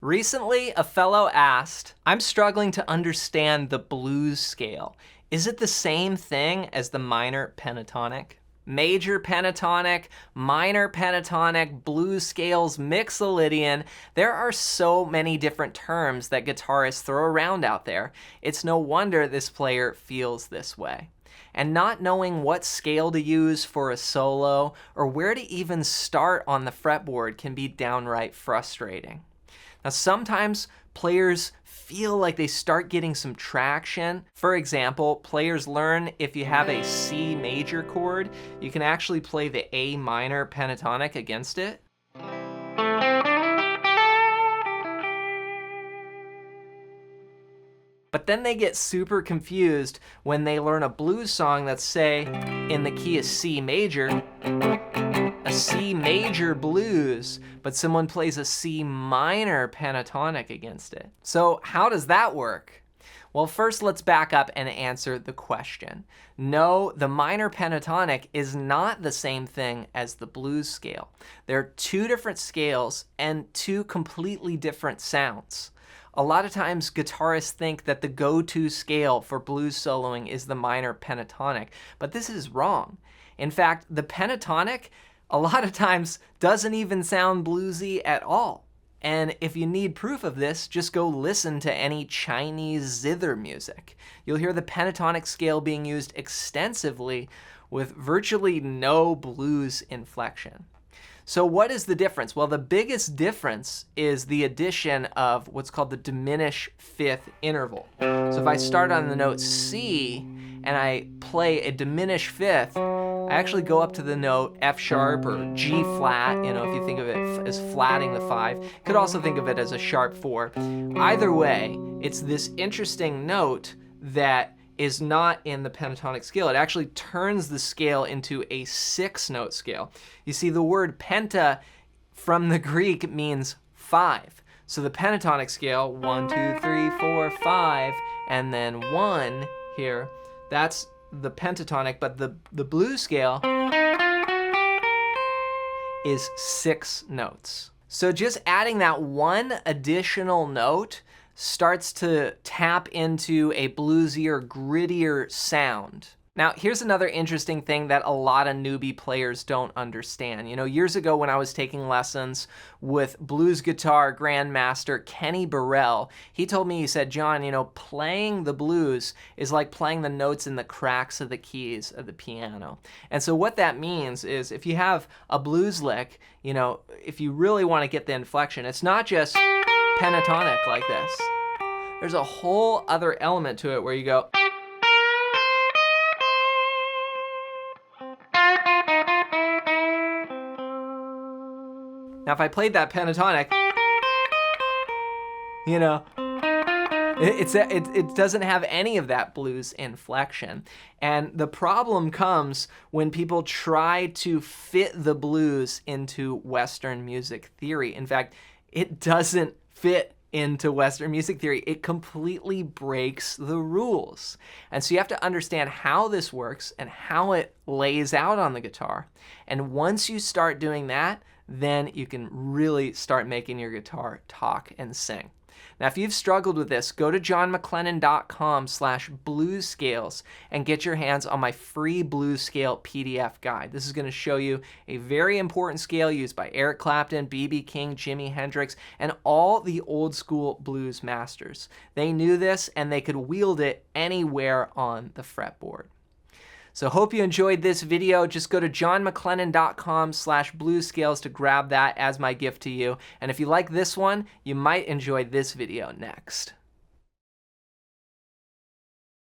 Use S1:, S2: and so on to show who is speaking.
S1: Recently, a fellow asked, I'm struggling to understand the blues scale. Is it the same thing as the minor pentatonic? Major pentatonic, minor pentatonic, blues scales, mixolydian. There are so many different terms that guitarists throw around out there. It's no wonder this player feels this way. And not knowing what scale to use for a solo or where to even start on the fretboard can be downright frustrating. Now, sometimes players feel like they start getting some traction. For example, players learn if you have a C major chord, you can actually play the A minor pentatonic against it. But then they get super confused when they learn a blues song that's, say, in the key of C major, a C major blues, but someone plays a C minor pentatonic against it. So how does that work? Well, first let's back up and answer the question. No, the minor pentatonic is not the same thing as the blues scale. There are two different scales and two completely different sounds. A lot of times guitarists think that the go-to scale for blues soloing is the minor pentatonic, but this is wrong. In fact, the pentatonic a lot of times doesn't even sound bluesy at all. And if you need proof of this, just go listen to any Chinese zither music. You'll hear the pentatonic scale being used extensively with virtually no blues inflection. So what is the difference? Well, the biggest difference is the addition of what's called the diminished fifth interval. So if I start on the note C and I play a diminished fifth, I actually go up to the note F sharp or G flat, if you think of it as flatting the 5. You could also think of it as a sharp 4. Either way, it's this interesting note that is not in the pentatonic scale. It actually turns the scale into a 6-note scale. You see, the word penta from the Greek means 5. So the pentatonic scale, 1, 2, 3, 4, 5, and then 1 here, that's the pentatonic, but the blues scale is 6 notes. So just adding that one additional note starts to tap into a bluesier, grittier sound. Now, here's another interesting thing that a lot of newbie players don't understand. Years ago when I was taking lessons with blues guitar grandmaster Kenny Burrell, he told me, he said, John, playing the blues is like playing the notes in the cracks of the keys of the piano. And so what that means is if you have a blues lick, if you really want to get the inflection, it's not just pentatonic like this. There's a whole other element to it where you go. Now, if I played that pentatonic, it doesn't have any of that blues inflection. And the problem comes when people try to fit the blues into Western music theory. In fact, it doesn't fit into Western music theory. It completely breaks the rules. And so you have to understand how this works and how it lays out on the guitar. And once you start doing that, then you can really start making your guitar talk and sing. Now, if you've struggled with this, go to johnmcclennan.com/bluescales and get your hands on my free blues scale PDF guide. This is going to show you a very important scale used by Eric Clapton, B.B. King, Jimi Hendrix, and all the old school blues masters. They knew this and they could wield it anywhere on the fretboard. So hope you enjoyed this video. Just go to johnmcclennan.com/bluescales to grab that as my gift to you. And if you like this one, you might enjoy this video next.